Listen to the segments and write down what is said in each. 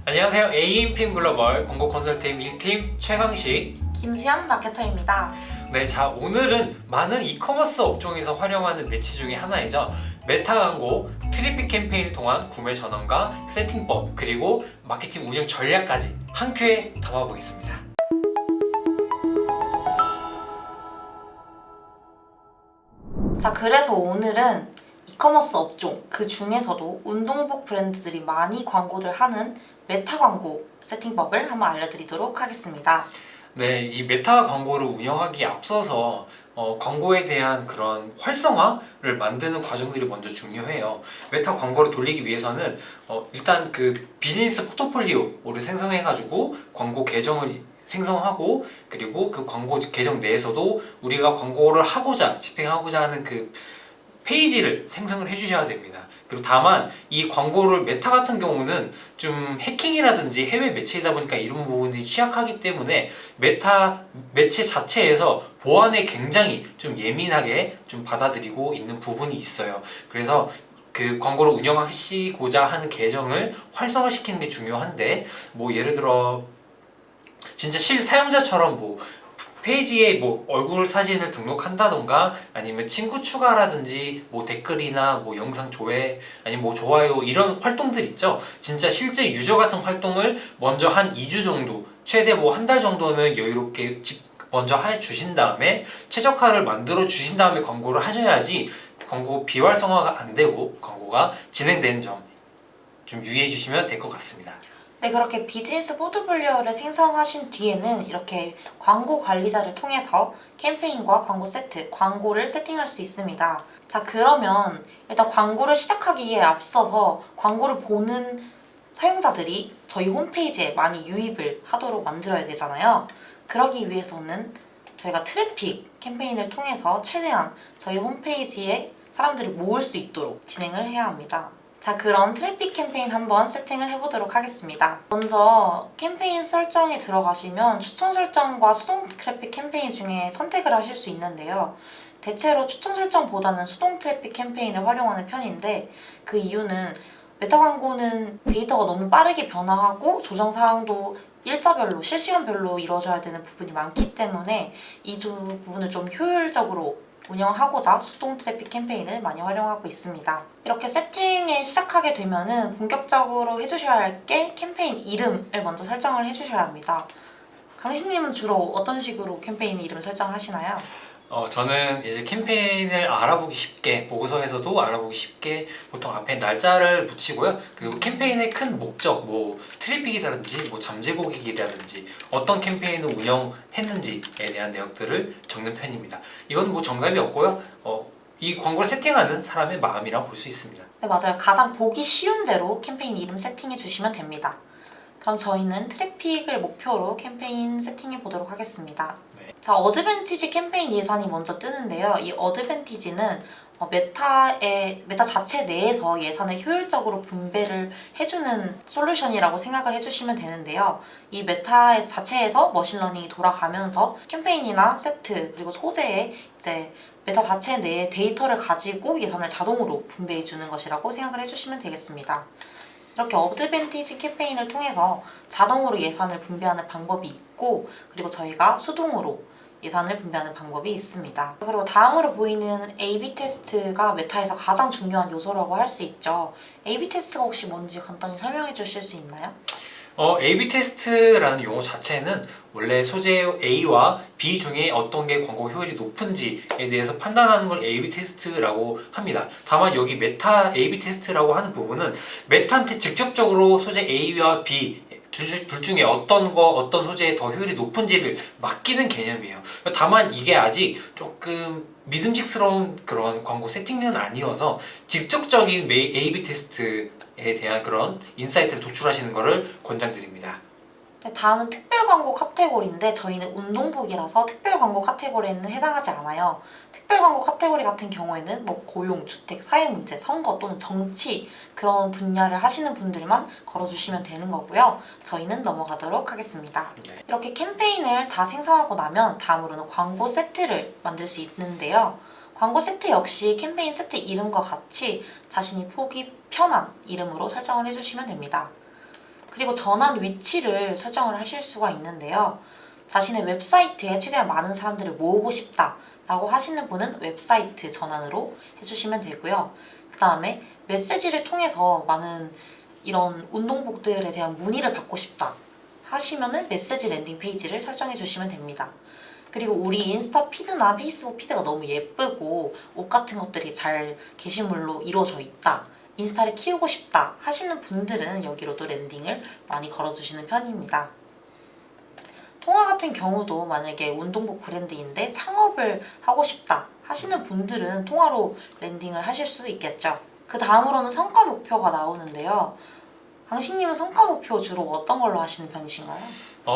안녕하세요. AMPM 글로벌 광고 컨설팅 1팀 최강식 김수현 마케터입니다. 네, 자 오늘은 많은 이커머스 업종에서 활용하는 매치 중에 하나이죠. 메타 광고, 트래픽 캠페인을 통한 구매 전환과 세팅법, 그리고 마케팅 운영 전략까지 한 큐에 담아보겠습니다. 자, 그래서 오늘은 이커머스 업종, 그 중에서도 운동복 브랜드들이 많이 광고를 하는 메타 광고 세팅법을 한번 알려드리도록 하겠습니다. 네, 이 메타 광고를 운영하기에 앞서서 광고에 대한 그런 활성화를 만드는 과정들이 먼저 중요해요. 메타 광고를 돌리기 위해서는 일단 그 비즈니스 포트폴리오를 생성해가지고 광고 계정을 생성하고, 그리고 그 광고 계정 내에서도 우리가 광고를 하고자 집행하고자 하는 그 페이지를 생성을 해주셔야 됩니다. 그리고 다만 이 광고를 메타 같은 경우는 좀 해킹이라든지 해외 매체이다 보니까 이런 부분이 취약하기 때문에 메타 매체 자체에서 보안에 굉장히 좀 예민하게 좀 받아들이고 있는 부분이 있어요. 그래서 그 광고를 운영하시고자 하는 계정을 활성화시키는 게 중요한데, 뭐 예를 들어 진짜 실사용자처럼 뭐 페이지에 뭐 얼굴 사진을 등록한다던가, 아니면 친구 추가라든지 뭐 댓글이나 뭐 영상 조회, 아니면 뭐 좋아요, 이런 활동들 있죠. 진짜 실제 유저 같은 활동을 먼저 한 2주 정도, 최대 뭐 한 달 정도는 여유롭게 먼저 해 주신 다음에 최적화를 만들어 주신 다음에 광고를 하셔야지 광고 비활성화가 안 되고 광고가 진행되는 점 좀 유의해 주시면 될 것 같습니다. 네, 그렇게 비즈니스 포트폴리오를 생성하신 뒤에는 이렇게 광고 관리자를 통해서 캠페인과 광고 세트, 광고를 세팅할 수 있습니다. 자, 그러면 일단 광고를 시작하기에 앞서서 광고를 보는 사용자들이 저희 홈페이지에 많이 유입을 하도록 만들어야 되잖아요. 그러기 위해서는 저희가 트래픽 캠페인을 통해서 최대한 저희 홈페이지에 사람들을 모을 수 있도록 진행을 해야 합니다. 자, 그럼 트래픽 캠페인 한번 세팅을 해보도록 하겠습니다. 먼저 캠페인 설정에 들어가시면 추천 설정과 수동 트래픽 캠페인 중에 선택을 하실 수 있는데요. 대체로 추천 설정보다는 수동 트래픽 캠페인을 활용하는 편인데, 그 이유는 메타 광고는 데이터가 너무 빠르게 변화하고 조정 사항도 일자별로, 실시간별로 이루어져야 되는 부분이 많기 때문에 이 부분을 좀 효율적으로 운영하고자 수동 트래픽 캠페인을 많이 활용하고 있습니다. 이렇게 세팅에 시작하게 되면은 본격적으로 해주셔야 할 게 캠페인 이름을 먼저 설정을 해주셔야 합니다. 강신님은 주로 어떤 식으로 캠페인 이름 설정하시나요? 저는 이제 캠페인을 알아보기 쉽게, 보고서에서도 알아보기 쉽게 보통 앞에 날짜를 붙이고요. 그리고 캠페인의 큰 목적, 뭐 트래픽이라든지 뭐 잠재 고객이라든지 어떤 캠페인을 운영했는지에 대한 내역들을 적는 편입니다. 이건 뭐 정답이 없고요. 이 광고를 세팅하는 사람의 마음이라고 볼 수 있습니다. 네, 맞아요. 가장 보기 쉬운 대로 캠페인 이름 세팅해 주시면 됩니다. 그럼 저희는 트래픽을 목표로 캠페인 세팅해 보도록 하겠습니다. 네. 자, 어드밴티지 캠페인 예산이 먼저 뜨는데요. 이 어드밴티지는 메타 자체 내에서 예산을 효율적으로 분배를 해주는 솔루션이라고 생각을 해주시면 되는데요. 이 메타 자체에서 머신러닝이 돌아가면서 캠페인이나 세트, 그리고 소재에 이제 메타 자체 내에 데이터를 가지고 예산을 자동으로 분배해주는 것이라고 생각을 해주시면 되겠습니다. 이렇게 어드밴티지 캠페인을 통해서 자동으로 예산을 분배하는 방법이 있고, 그리고 저희가 수동으로 예산을 분배하는 방법이 있습니다. 그리고 다음으로 보이는 A/B 테스트가 메타에서 가장 중요한 요소라고 할 수 있죠. A/B 테스트가 혹시 뭔지 간단히 설명해 주실 수 있나요? A/B 테스트라는 용어 자체는 원래 소재 A와 B 중에 어떤 게 광고 효율이 높은지에 대해서 판단하는 걸 A/B 테스트라고 합니다. 다만 여기 메타 A/B 테스트라고 하는 부분은 메타한테 직접적으로 소재 A와 B 둘 중에 어떤 소재에 더 효율이 높은지를 맡기는 개념이에요. 다만 이게 아직 조금 믿음직스러운 그런 광고 세팅은 아니어서 직접적인 A/B 테스트에 대한 그런 인사이트를 도출하시는 것을 권장드립니다. 네, 다음은 특별 광고 카테고리인데 저희는 운동복이라서 특별 광고 카테고리에는 해당하지 않아요. 특별 광고 카테고리 같은 경우에는 뭐 고용, 주택, 사회 문제, 선거 또는 정치 그런 분야를 하시는 분들만 걸어주시면 되는 거고요. 저희는 넘어가도록 하겠습니다. 네. 이렇게 캠페인을 다 생성하고 나면 다음으로는 광고 세트를 만들 수 있는데요. 광고 세트 역시 캠페인 세트 이름과 같이 자신이 보기 편한 이름으로 설정을 해주시면 됩니다. 그리고 전환 위치를 설정을 하실 수가 있는데요. 자신의 웹사이트에 최대한 많은 사람들을 모으고 싶다 라고 하시는 분은 웹사이트 전환으로 해주시면 되고요. 그 다음에 메시지를 통해서 많은 이런 운동복들에 대한 문의를 받고 싶다 하시면은 메시지 랜딩 페이지를 설정해 주시면 됩니다. 그리고 우리 인스타 피드나 페이스북 피드가 너무 예쁘고 옷 같은 것들이 잘 게시물로 이루어져 있다, 인스타를 키우고 싶다 하시는 분들은 여기로도 랜딩을 많이 걸어주시는 편입니다. 통화 같은 경우도 만약에 운동복 브랜드인데 창업을 하고 싶다 하시는 분들은 통화로 랜딩을 하실 수 있겠죠. 그 다음으로는 성과 목표가 나오는데요. 강식님은 성과 목표 주로 어떤 걸로 하시는 편이신가요?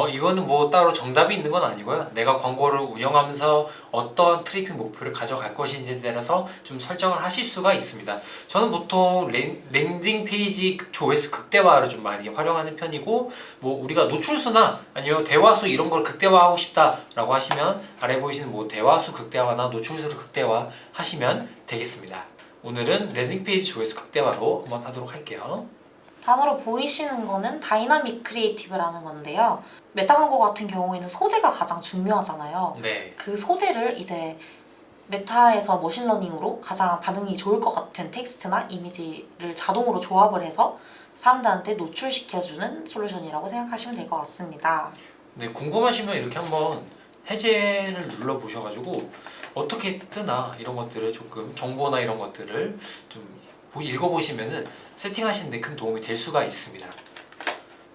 이거는 뭐 따로 정답이 있는 건 아니고요. 내가 광고를 운영하면서 어떤 트래픽 목표를 가져갈 것인지에 따라서 좀 설정을 하실 수가 있습니다. 저는 보통 랜딩 페이지 조회수 극대화를 좀 많이 활용하는 편이고, 뭐 우리가 노출수나 아니면 대화수 이런 걸 극대화하고 싶다라고 하시면 아래 보이시는 뭐 대화수 극대화나 노출수를 극대화 하시면 되겠습니다. 오늘은 랜딩 페이지 조회수 극대화로 한번 하도록 할게요. 다음으로 보이시는 거는 다이나믹 크리에이티브라는 건데요. 메타 광고 같은 경우에는 소재가 가장 중요하잖아요. 네. 그 소재를 이제 메타에서 머신러닝으로 가장 반응이 좋을 것 같은 텍스트나 이미지를 자동으로 조합을 해서 사람들한테 노출시켜주는 솔루션이라고 생각하시면 될 것 같습니다. 네, 궁금하시면 이렇게 한번 해제를 눌러보셔가지고 어떻게 뜨나 이런 것들을 조금 정보나 이런 것들을 좀 읽어보시면은 세팅하시는데 큰 도움이 될 수가 있습니다.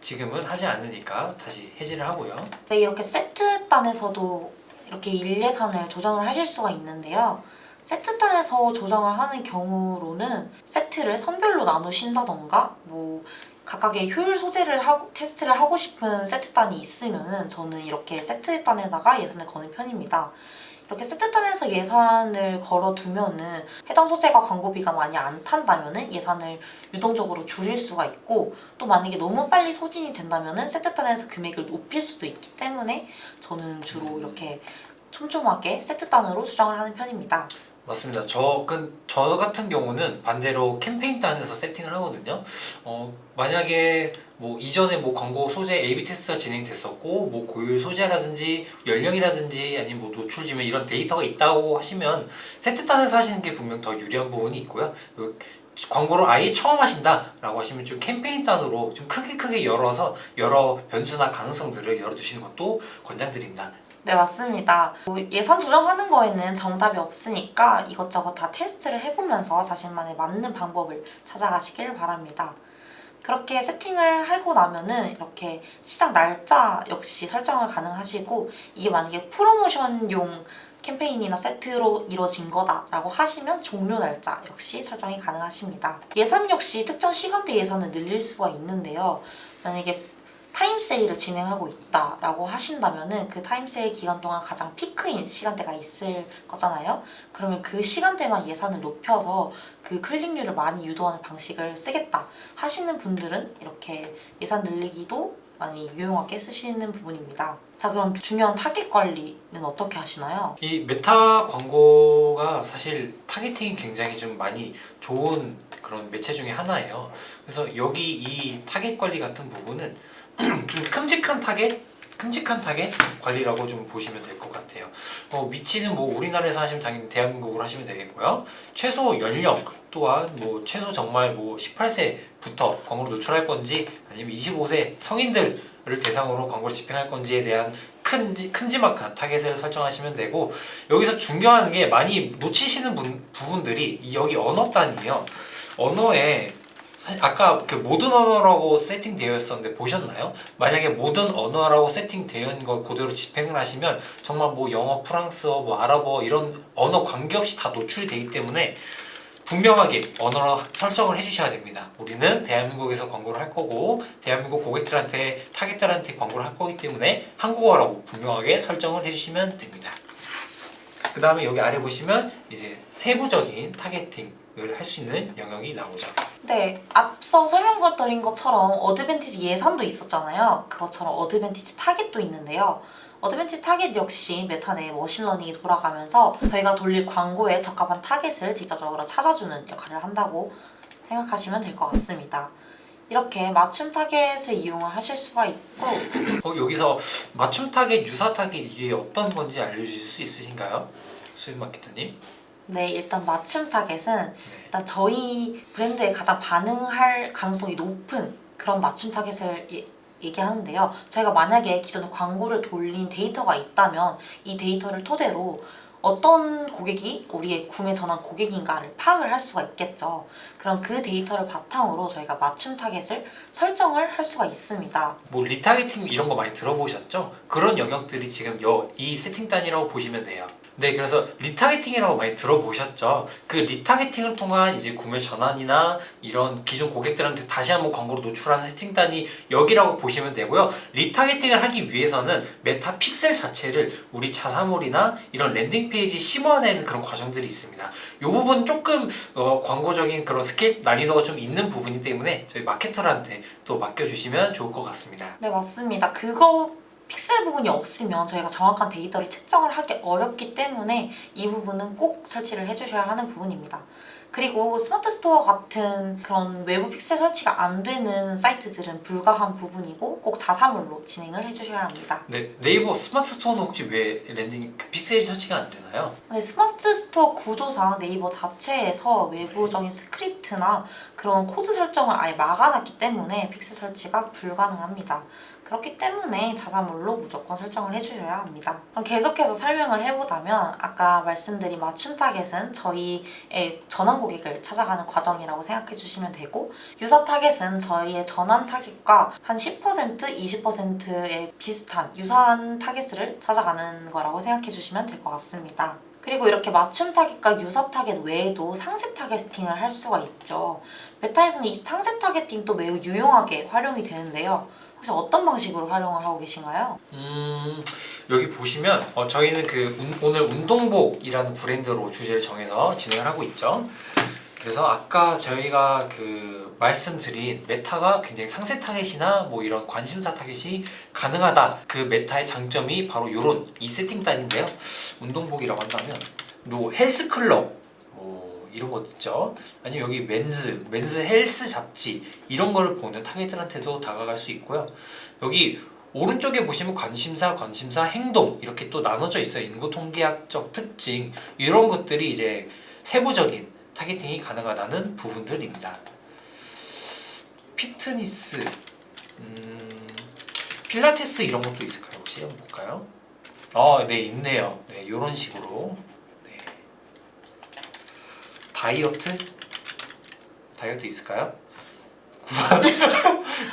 지금은 하지 않으니까 다시 해제를 하고요. 네, 이렇게 세트단에서도 이렇게 일예산을 조정을 하실 수가 있는데요. 세트단에서 조정을 하는 경우로는 세트를 선별로 나누신다던가 뭐 각각의 효율 소재를 테스트를 하고 싶은 세트단이 있으면은 저는 이렇게 세트단에다가 예산을 거는 편입니다. 이렇게 세트단에서 예산을 걸어두면은 해당 소재가 광고비가 많이 안 탄다면은 예산을 유동적으로 줄일 수가 있고, 또 만약에 너무 빨리 소진이 된다면은 세트단에서 금액을 높일 수도 있기 때문에 저는 주로 이렇게 촘촘하게 세트단으로 수정을 하는 편입니다. 맞습니다. 저 같은 경우는 반대로 캠페인 단에서 세팅을 하거든요. 만약에 뭐 이전에 뭐 광고 소재 A/B 테스트가 진행됐었고 뭐 고율 소재라든지 연령이라든지 아니면 뭐 노출지면 이런 데이터가 있다고 하시면 세트 단에서 하시는 게 분명 더 유리한 부분이 있고요. 광고를 아예 처음 하신다라고 하시면 좀 캠페인 단으로 좀 크게 열어서 여러 변수나 가능성들을 열어두시는 것도 권장드립니다. 네, 맞습니다. 예산 조정하는 거에는 정답이 없으니까 이것저것 다 테스트를 해보면서 자신만의 맞는 방법을 찾아가시길 바랍니다. 그렇게 세팅을 하고 나면은 이렇게 시작 날짜 역시 설정을 가능하시고, 이게 만약에 프로모션용 캠페인이나 세트로 이루어진 거다라고 하시면 종료 날짜 역시 설정이 가능하십니다. 예산 역시 특정 시간대 예산을 늘릴 수가 있는데요. 만약에 타임 세일을 진행하고 있다라고 하신다면은 그 타임 세일 기간 동안 가장 피크인 시간대가 있을 거잖아요. 그러면 그 시간대만 예산을 높여서 그 클릭률을 많이 유도하는 방식을 쓰겠다 하시는 분들은 이렇게 예산 늘리기도 많이 유용하게 쓰시는 부분입니다. 자, 그럼 중요한 타겟 관리는 어떻게 하시나요? 이 메타 광고가 사실 타겟팅이 굉장히 좀 많이 좋은 그런 매체 중에 하나예요. 그래서 여기 이 타겟 관리 같은 부분은 좀 큼직한 타겟 관리라고 좀 보시면 될 것 같아요. 위치는 뭐 우리나라에서 하시면 당연히 대한민국으로 하시면 되겠고요. 최소 연령 또한 뭐 최소 정말 뭐 18세부터 광고를 노출할 건지 아니면 25세 성인들을 대상으로 광고를 집행할 건지에 대한 큼지막한 타겟을 설정하시면 되고, 여기서 중요한 게 많이 놓치시는 부분들이 여기 언어 단이에요. 언어에 아까 그 모든 언어라고 세팅되어 있었는데 보셨나요? 만약에 모든 언어라고 세팅되어 있는 걸 그대로 집행을 하시면 정말 뭐 영어, 프랑스어, 뭐 아랍어 이런 언어 관계없이 다 노출이 되기 때문에 분명하게 언어로 설정을 해주셔야 됩니다. 우리는 대한민국에서 광고를 할 거고 대한민국 고객들한테 타겟들한테 광고를 할 거기 때문에 한국어라고 분명하게 설정을 해주시면 됩니다. 그 다음에 여기 아래 보시면 이제 세부적인 타겟팅을 할 수 있는 영역이 나오죠. 네, 앞서 설명드린 것처럼 어드밴티지 예산도 있었잖아요. 그것처럼 어드밴티지 타겟도 있는데요. 어드밴티지 타겟 역시 메타 내 머신러닝이 돌아가면서 저희가 돌릴 광고에 적합한 타겟을 직접적으로 찾아주는 역할을 한다고 생각하시면 될 것 같습니다. 이렇게 맞춤 타겟을 이용을 하실 수가 있고 여기서 맞춤 타겟, 유사 타겟 이게 어떤 건지 알려주실 수 있으신가요? 수입 마케터님? 네, 일단 맞춤 타겟은 네. 일단 저희 브랜드에 가장 반응할 가능성이 높은 그런 맞춤 타겟을 얘기하는데요. 저희가 만약에 기존에 광고를 돌린 데이터가 있다면 이 데이터를 토대로 어떤 고객이 우리의 구매 전환 고객인가를 파악을 할 수가 있겠죠. 그럼 그 데이터를 바탕으로 저희가 맞춤 타겟을 설정을 할 수가 있습니다. 뭐 리타겟팅 이런 거 많이 들어보셨죠? 그런 영역들이 지금 이 세팅단이라고 보시면 돼요. 네, 그래서 리타겟팅이라고 많이 들어보셨죠? 그 리타겟팅을 통한 이제 구매 전환이나 이런 기존 고객들한테 다시 한번 광고로 노출하는 세팅단이 여기라고 보시면 되고요. 리타겟팅을 하기 위해서는 메타 픽셀 자체를 우리 자사몰이나 이런 랜딩 페이지에 심어내는 그런 과정들이 있습니다. 이 부분 조금 광고적인 그런 스케일 난이도가 좀 있는 부분이기 때문에 저희 마케터한테 또 맡겨주시면 좋을 것 같습니다. 네, 맞습니다. 그거 픽셀 부분이 없으면 저희가 정확한 데이터를 측정을 하기 어렵기 때문에 이 부분은 꼭 설치를 해주셔야 하는 부분입니다. 그리고 스마트 스토어 같은 그런 외부 픽셀 설치가 안 되는 사이트들은 불가한 부분이고 꼭 자사몰로 진행을 해주셔야 합니다. 네, 네이버 스마트 스토어는 혹시 왜 랜딩 픽셀이 설치가 안 되나요? 네, 스마트 스토어 구조상 네이버 자체에서 외부적인 스크립트나 그런 코드 설정을 아예 막아놨기 때문에 픽셀 설치가 불가능합니다. 그렇기 때문에 자사몰로 무조건 설정을 해주셔야 합니다. 그럼 계속해서 설명을 해보자면 아까 말씀드린 맞춤 타겟은 저희의 전환 고객을 찾아가는 과정이라고 생각해 주시면 되고 유사 타겟은 저희의 전환 타겟과 한 10%, 20%의 비슷한 유사한 타겟을 찾아가는 거라고 생각해 주시면 될 것 같습니다. 그리고 이렇게 맞춤 타겟과 유사 타겟 외에도 상세 타겟팅을 할 수가 있죠. 메타에서는 이 상세 타겟팅도 매우 유용하게 활용이 되는데요. 혹시 어떤 방식으로 활용을 하고 계신가요? 여기 보시면 저희는 오늘 운동복이라는 브랜드로 주제를 정해서 진행을 하고 있죠. 그래서 아까 저희가 말씀드린 메타가 굉장히 상세 타겟이나 뭐 이런 관심사 타겟이 가능하다. 그 메타의 장점이 바로 이 세팅단인데요. 운동복이라고 한다면 뭐 헬스클럽 이런 것 있죠. 아니면 여기 맨즈 헬스 잡지 이런 거를 보는 타겟들한테도 다가갈 수 있고요. 여기 오른쪽에 보시면 관심사, 행동 이렇게 또 나눠져 있어요. 인구 통계학적 특징 이런 것들이 이제 세부적인 타겟팅이 가능하다는 부분들입니다. 피트니스, 필라테스 이런 것도 있을까요? 혹시 한번 볼까요? 네, 있네요. 네, 이런 식으로. 네. 다이어트 있을까요?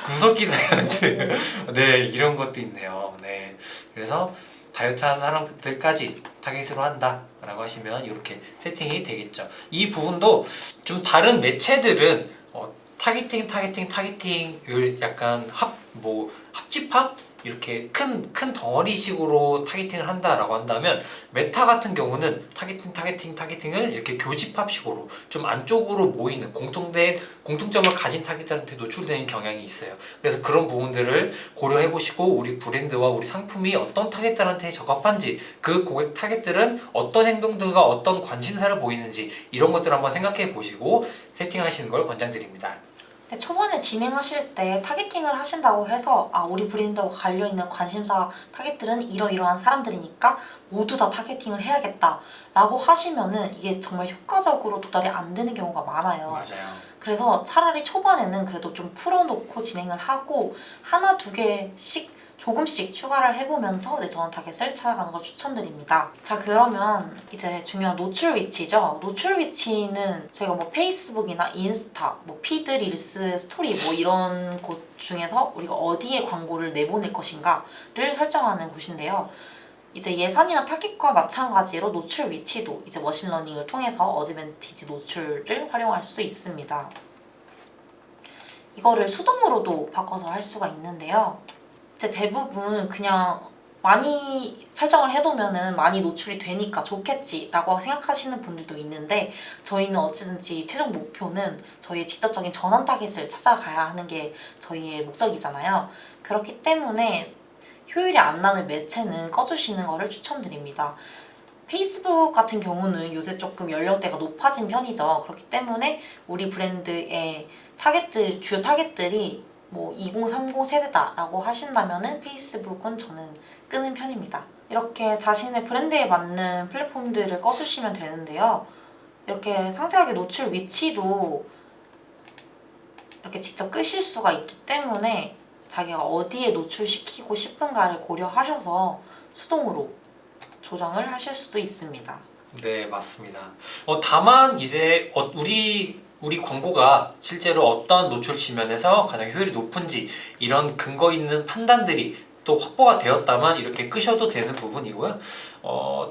구석기 다이어트. 네, 이런 것도 있네요. 네, 그래서 다이어트 하는 사람들까지 타겟으로 한다라고 하시면 이렇게 세팅이 되겠죠. 이 부분도 좀 다른 매체들은 타겟팅을 약간 합집합 이렇게 큰 덩어리식으로 타겟팅을 한다라고 한다면 메타 같은 경우는 타겟팅을 이렇게 교집합식으로 좀 안쪽으로 모이는 공통점을 가진 타겟들한테 노출되는 경향이 있어요. 그래서 그런 부분들을 고려해 보시고 우리 브랜드와 우리 상품이 어떤 타겟들한테 적합한지 그 고객 타겟들은 어떤 행동들과 어떤 관심사를 보이는지 이런 것들을 한번 생각해 보시고 세팅하시는 걸 권장드립니다. 초반에 진행하실 때 타겟팅을 하신다고 해서 우리 브랜드와 관련있는 관심사 타겟들은 이러이러한 사람들이니까 모두 다 타겟팅을 해야겠다 라고 하시면은 이게 정말 효과적으로 도달이 안 되는 경우가 많아요. 맞아요. 그래서 차라리 초반에는 그래도 좀 풀어놓고 진행을 하고 하나 두 개씩 조금씩 추가를 해보면서 내 전환 타겟을 찾아가는 걸 추천드립니다. 자, 그러면 이제 중요한 노출 위치죠. 노출 위치는 저희가 뭐 페이스북이나 인스타, 뭐 피드, 릴스, 스토리 뭐 이런 곳 중에서 우리가 어디에 광고를 내보낼 것인가를 설정하는 곳인데요. 이제 예산이나 타깃과 마찬가지로 노출 위치도 이제 머신러닝을 통해서 어드밴티지 노출을 활용할 수 있습니다. 이거를 수동으로도 바꿔서 할 수가 있는데요. 이제 대부분 그냥 많이 설정을 해놓으면 많이 노출이 되니까 좋겠지라고 생각하시는 분들도 있는데 저희는 어찌든지 최종 목표는 저희의 직접적인 전환 타깃을 찾아가야 하는 게 저희의 목적이잖아요. 그렇기 때문에 효율이 안 나는 매체는 꺼주시는 거를 추천드립니다. 페이스북 같은 경우는 요새 조금 연령대가 높아진 편이죠. 그렇기 때문에 우리 브랜드의 주요 타겟들이 뭐 2030 세대다라고 하신다면은 페이스북은 저는 끄는 편입니다. 이렇게 자신의 브랜드에 맞는 플랫폼들을 꺼주시면 되는데요. 이렇게 상세하게 노출 위치도 이렇게 직접 끄실 수가 있기 때문에 자기가 어디에 노출시키고 싶은가를 고려하셔서 수동으로 조정을 하실 수도 있습니다. 네, 맞습니다. 다만 이제 우리 광고가 실제로 어떤 노출 지면에서 가장 효율이 높은지 이런 근거 있는 판단들이 또 확보가 되었다면 이렇게 끄셔도 되는 부분이고요.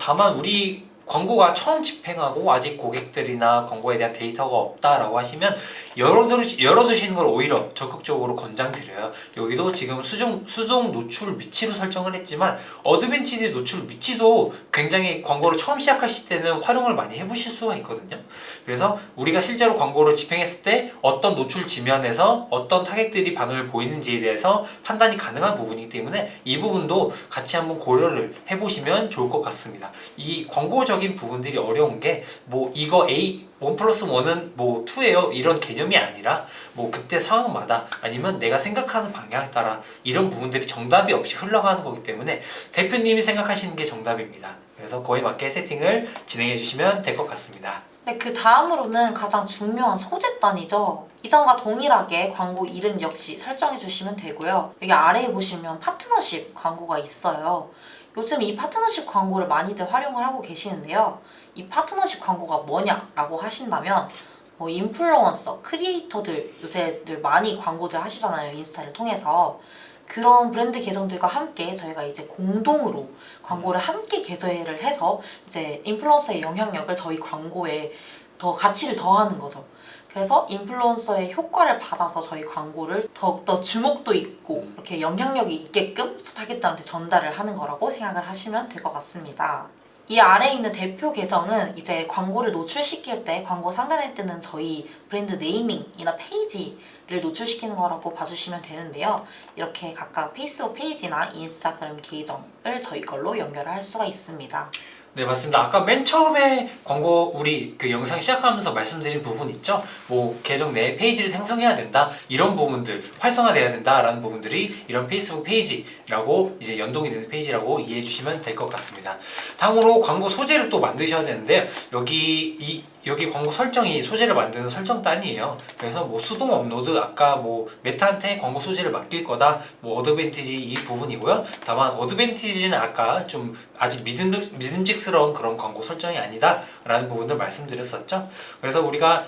다만 우리 광고가 처음 집행하고 아직 고객들이나 광고에 대한 데이터가 없다라고 하시면 열어두시는 걸 오히려 적극적으로 권장드려요. 여기도 지금 수동 노출 위치로 설정을 했지만 어드밴티지 노출 위치도 굉장히 광고를 처음 시작하실 때는 활용을 많이 해보실 수가 있거든요. 그래서 우리가 실제로 광고를 집행했을 때 어떤 노출 지면에서 어떤 타겟들이 반응을 보이는지에 대해서 판단이 가능한 부분이기 때문에 이 부분도 같이 한번 고려를 해보시면 좋을 것 같습니다. 이 광고적인 부분들이 어려운 게 뭐 이거 A 1+1은 뭐 2예요 이런 개념이 아니라 뭐 그때 상황마다 아니면 내가 생각하는 방향에 따라 이런 부분들이 정답이 없이 흘러가는 거기 때문에 대표님이 생각하시는 게 정답입니다. 그래서 그에 맞게 세팅을 진행해 주시면 될 것 같습니다. 네, 그 다음으로는 가장 중요한 소재단이죠. 이전과 동일하게 광고 이름 역시 설정해 주시면 되고요. 여기 아래에 보시면 파트너십 광고가 있어요. 요즘 이 파트너십 광고를 많이들 활용을 하고 계시는데요. 이 파트너십 광고가 뭐냐라고 하신다면 뭐 인플루언서, 크리에이터들 요새들 많이 광고들 하시잖아요. 인스타를 통해서. 그런 브랜드 계정들과 함께 저희가 이제 공동으로 광고를 함께 개발을 해서 이제 인플루언서의 영향력을 저희 광고에 더 가치를 더하는 거죠. 그래서 인플루언서의 효과를 받아서 저희 광고를 더욱더 주목도 있고 이렇게 영향력이 있게끔 타겟들한테 전달을 하는 거라고 생각을 하시면 될 것 같습니다. 이 아래에 있는 대표 계정은 이제 광고를 노출시킬 때 광고 상단에 뜨는 저희 브랜드 네이밍이나 페이지를 노출시키는 거라고 봐주시면 되는데요. 이렇게 각각 페이스북 페이지나 인스타그램 계정을 저희 걸로 연결을 할 수가 있습니다. 네, 맞습니다. 아까 맨 처음에 광고 우리 그 영상 시작하면서 말씀드린 부분 있죠? 뭐 계정 내 페이지를 생성해야 된다 이런 부분들 활성화돼야 된다라는 부분들이 이런 페이스북 페이지라고 이제 연동이 되는 페이지라고 이해해 주시면 될 것 같습니다. 다음으로 광고 소재를 또 만드셔야 되는데 여기 광고 설정이 소재를 만드는 설정단이에요. 그래서 뭐 수동 업로드 아까 뭐 메타한테 광고 소재를 맡길 거다 뭐 어드밴티지 이 부분이고요. 다만 어드밴티지는 아까 좀 아직 믿음직스러운 그런 광고 설정이 아니다 라는 부분을 말씀드렸었죠. 그래서 우리가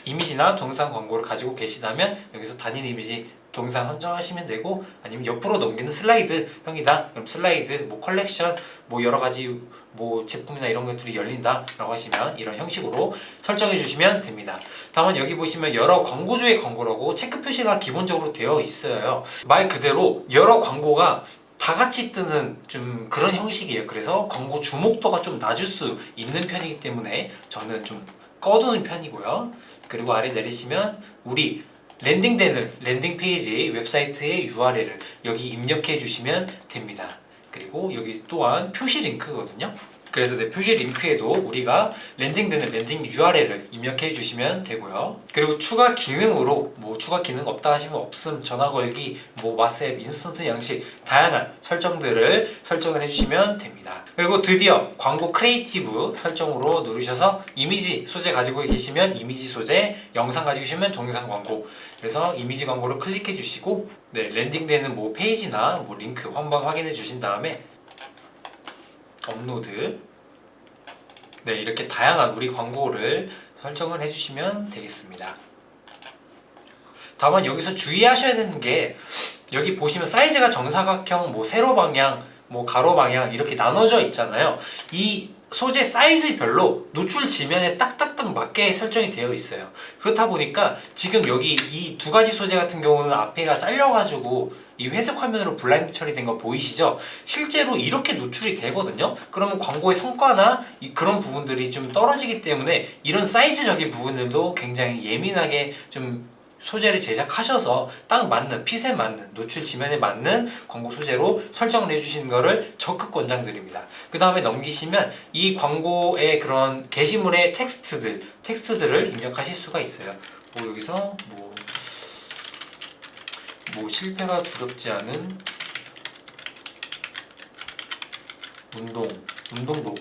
이미지나 동영상 광고를 가지고 계시다면 여기서 단일 이미지 동영상 선정하시면 되고 아니면 옆으로 넘기는 슬라이드 형이다 그럼 슬라이드 뭐 컬렉션 뭐 여러가지 뭐 제품이나 이런 것들이 열린다 라고 하시면 이런 형식으로 설정해 주시면 됩니다. 다만 여기 보시면 여러 광고주의 광고라고 체크 표시가 기본적으로 되어 있어요. 말 그대로 여러 광고가 다 같이 뜨는 좀 그런 형식이에요. 그래서 광고 주목도가 좀 낮을 수 있는 편이기 때문에 저는 좀 꺼두는 편이고요. 그리고 아래 내리시면 우리 랜딩 페이지 웹사이트의 URL을 여기 입력해 주시면 됩니다. 그리고 여기 또한 표시 링크거든요. 그래서 내 표시 링크에도 우리가 랜딩되는 랜딩 URL을 입력해 주시면 되고요. 그리고 추가 기능으로 뭐 추가 기능 없다 하시면 없음, 전화 걸기, 뭐 왓츠앱, 인스턴트 양식 다양한 설정들을 설정을 해주시면 됩니다. 그리고 드디어 광고 크리에이티브 설정으로 누르셔서 이미지 소재 가지고 계시면 이미지 소재, 영상 가지고 계시면 동영상 광고. 그래서 이미지 광고를 클릭해 주시고 네, 랜딩되는 뭐 페이지나 뭐 링크 한번 확인해 주신 다음에 업로드 네 이렇게 다양한 우리 광고를 설정을 해주시면 되겠습니다. 다만 여기서 주의하셔야 되는 게 여기 보시면 사이즈가 정사각형, 뭐 세로 방향, 뭐 가로 방향 이렇게 나눠져 있잖아요. 이 소재 사이즈별로 노출 지면에 딱딱딱 맞게 설정이 되어 있어요. 그렇다 보니까 지금 여기 이 두 가지 소재 같은 경우는 앞에가 잘려가지고 이 회색 화면으로 블라인드 처리된 거 보이시죠? 실제로 이렇게 노출이 되거든요. 그러면 광고의 성과나 그런 부분들이 좀 떨어지기 때문에 이런 사이즈적인 부분들도 굉장히 예민하게 좀 소재를 제작하셔서 딱 맞는 핏에 맞는 노출 지면에 맞는 광고 소재로 설정을 해주시는 것을 적극 권장드립니다. 그 다음에 넘기시면 이 광고의 그런 게시물의 텍스트들을 입력하실 수가 있어요. 뭐 여기서 뭐 실패가 두렵지 않은 운동복,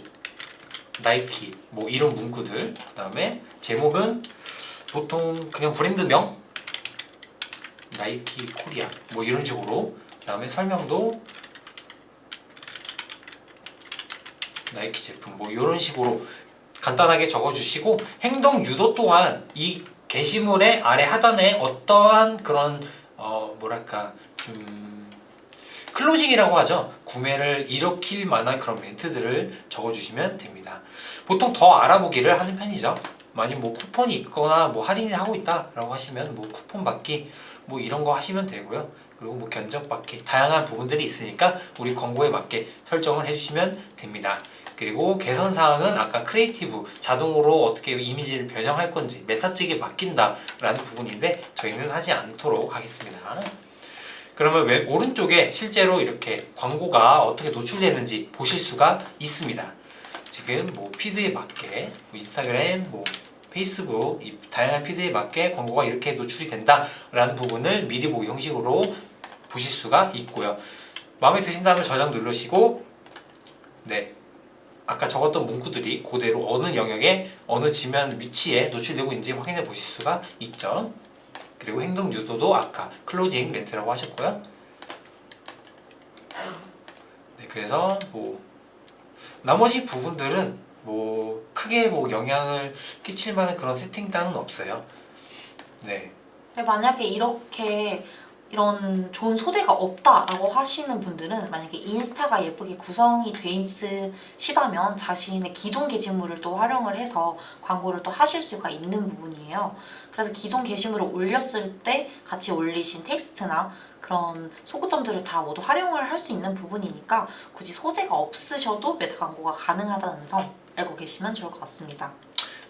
나이키 뭐 이런 문구들. 그다음에 제목은 보통 그냥 브랜드명 나이키 코리아 뭐 이런 식으로. 그다음에 설명도 나이키 제품 뭐 이런 식으로 간단하게 적어주시고, 행동 유도 또한 이 게시물의 아래 하단에 어떠한 그런 뭐랄까 좀 클로징이라고 하죠. 구매를 일으킬 만한 그런 멘트들을 적어주시면 됩니다. 보통 더 알아보기를 하는 편이죠. 만약 뭐 쿠폰이 있거나 뭐 할인을 하고 있다라고 하시면 뭐 쿠폰 받기 뭐 이런 거 하시면 되고요. 그리고 뭐 견적 받기 다양한 부분들이 있으니까 우리 광고에 맞게 설정을 해주시면 됩니다. 그리고 개선 사항은 아까 크리에이티브 자동으로 어떻게 이미지를 변형할 건지 메타 측에 맡긴다라는 부분인데 저희는 하지 않도록 하겠습니다. 그러면 왼 오른쪽에 실제로 이렇게 광고가 어떻게 노출되는지 보실 수가 있습니다. 지금 뭐 피드에 맞게 뭐 인스타그램, 뭐 페이스북 이 다양한 피드에 맞게 광고가 이렇게 노출이 된다라는 부분을 미리 보기 형식으로 보실 수가 있고요. 마음에 드신다면 저장 누르시고, 네, 아까 적었던 문구들이 그대로 어느 영역에 어느 지면 위치에 노출되고 있는지 확인해 보실 수가 있죠. 그리고 행동 유도도 아까 클로징 멘트라고 하셨고요. 네, 그래서 뭐 나머지 부분들은 뭐 크게 뭐 영향을 끼칠 만한 그런 세팅단은 없어요. 네. 근데 만약에 이런 좋은 소재가 없다라고 하시는 분들은, 만약에 인스타가 예쁘게 구성이 돼 있으시다면 자신의 기존 게시물을 또 활용을 해서 광고를 또 하실 수가 있는 부분이에요. 그래서 기존 게시물을 올렸을 때 같이 올리신 텍스트나 그런 소구점들을 다 모두 활용을 할 수 있는 부분이니까 굳이 소재가 없으셔도 메타 광고가 가능하다는 점 알고 계시면 좋을 것 같습니다.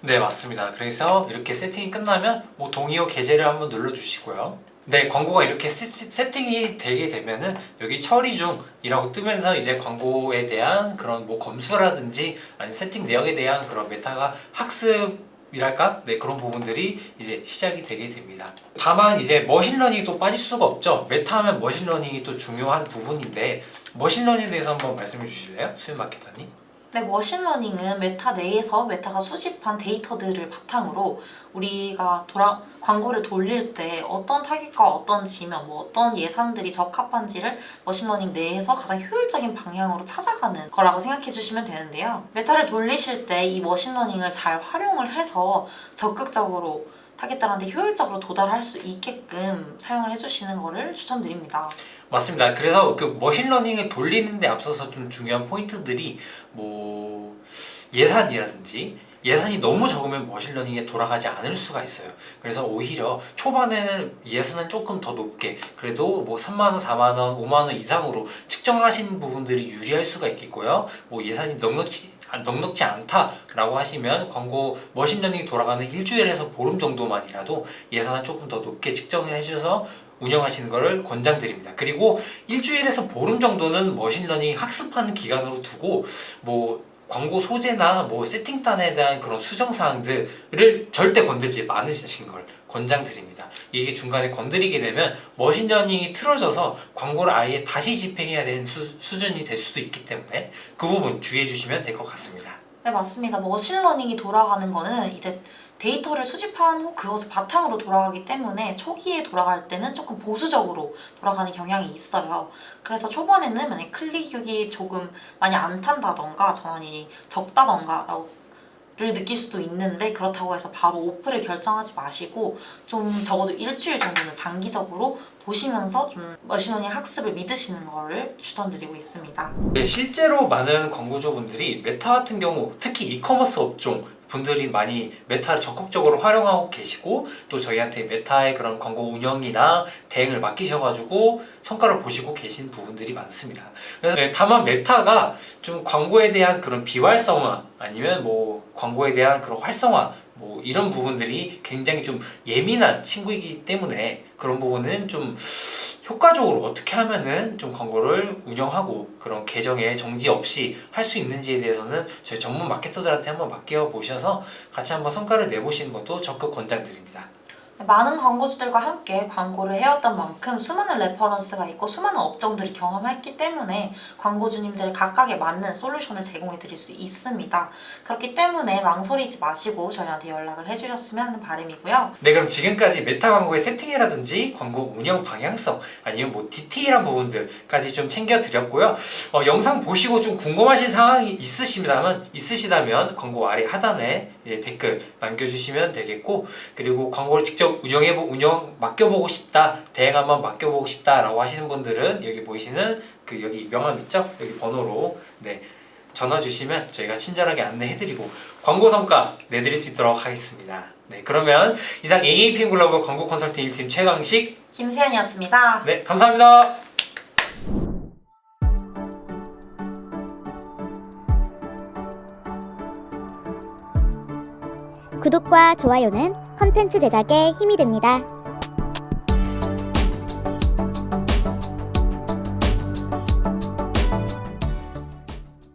네, 맞습니다. 그래서 이렇게 세팅이 끝나면 뭐 동의어 게재를 한번 눌러주시고요. 네, 광고가 이렇게 세팅이 되게 되면은 여기 처리 중이라고 뜨면서 이제 광고에 대한 그런 뭐 검수라든지 아니 세팅 내역에 대한 그런 메타가 학습이랄까? 네, 그런 부분들이 이제 시작이 되게 됩니다. 다만 이제 머신러닝이 또 빠질 수가 없죠. 메타하면 머신러닝이 또 중요한 부분인데 머신러닝에 대해서 한번 말씀해 주실래요? 수연 마케터님? 네, 머신러닝은 메타 내에서 메타가 수집한 데이터들을 바탕으로 우리가 광고를 돌릴 때 어떤 타깃과 어떤 지면, 뭐 어떤 예산들이 적합한지를 머신러닝 내에서 가장 효율적인 방향으로 찾아가는 거라고 생각해 주시면 되는데요. 메타를 돌리실 때 이 머신러닝을 잘 활용을 해서 적극적으로 타깃들한테 효율적으로 도달할 수 있게끔 사용을 해주시는 거를 추천드립니다. 맞습니다. 그래서 그 머신러닝을 돌리는 데 앞서서 좀 중요한 포인트들이 뭐 예산이 너무 적으면 머신러닝에 돌아가지 않을 수가 있어요. 그래서 오히려 초반에는 예산은 조금 더 높게 그래도 뭐 3만원, 4만원, 5만원 이상으로 측정하시는 부분들이 유리할 수가 있겠고요. 뭐 예산이 넉넉지 않다라고 하시면 광고 머신러닝이 돌아가는 일주일에서 보름 정도만이라도 예산을 조금 더 높게 측정을 해주셔서 운영하시는 것을 권장드립니다. 그리고 일주일에서 보름 정도는 머신러닝 학습하는 기간으로 두고 뭐 광고 소재나 뭐 세팅단에 대한 그런 수정 사항들을 절대 건들지 않으시는 걸 권장드립니다. 이게 중간에 건드리게 되면 머신러닝이 틀어져서 광고를 아예 다시 집행해야 되는 수준이 될 수도 있기 때문에 그 부분 주의해 주시면 될 것 같습니다. 네, 맞습니다. 머신러닝이 돌아가는 거는 이제 데이터를 수집한 후 그것을 바탕으로 돌아가기 때문에 초기에 돌아갈 때는 조금 보수적으로 돌아가는 경향이 있어요. 그래서 초반에는 만약 클릭이 조금 많이 안 탄다던가 전환이 적다던가를 느낄 수도 있는데, 그렇다고 해서 바로 오프를 결정하지 마시고 좀 적어도 일주일 정도는 장기적으로 보시면서 좀 머신러닝 학습을 믿으시는 거를 추천드리고 있습니다. 네, 실제로 많은 광고주분들이 메타 같은 경우 특히 이커머스 업종 분들이 많이 메타를 적극적으로 활용하고 계시고 또 저희한테 메타의 그런 광고 운영이나 대행을 맡기셔가지고 성과를 보시고 계신 부분들이 많습니다. 그래서 다만 메타가 좀 광고에 대한 그런 비활성화 아니면 뭐 광고에 대한 그런 활성화 뭐 이런 부분들이 굉장히 좀 예민한 친구이기 때문에 그런 부분은 좀 효과적으로 어떻게 하면은 좀 광고를 운영하고 그런 계정에 정지 없이 할 수 있는지에 대해서는 저희 전문 마케터들한테 한번 맡겨 보셔서 같이 한번 성과를 내보시는 것도 적극 권장드립니다. 많은 광고주들과 함께 광고를 해왔던 만큼 수많은 레퍼런스가 있고 수많은 업종들이 경험했기 때문에 광고주님들의 각각에 맞는 솔루션을 제공해 드릴 수 있습니다. 그렇기 때문에 망설이지 마시고 저희한테 연락을 해주셨으면 하는 바람이고요. 네, 그럼 지금까지 메타 광고의 세팅이라든지 광고 운영 방향성 아니면 뭐 디테일한 부분들까지 좀 챙겨드렸고요. 영상 보시고 좀 궁금하신 상황이 있으시다면 광고 아래 하단에 이제 댓글 남겨주시면 되겠고, 그리고 광고를 직접 운영 맡겨보고 싶다, 대행 한번 맡겨보고 싶다라고 하시는 분들은 여기 보이시는 그 여기 명함 있죠? 여기 번호로 네, 전화 주시면 저희가 친절하게 안내해드리고 광고 성과 내드릴 수 있도록 하겠습니다. 네, 그러면 이상 AAPM 글로벌 광고 컨설팅 1팀 최강식 김수현이었습니다. 네, 감사합니다. 구독과 좋아요는 컨텐츠 제작에 힘이 됩니다.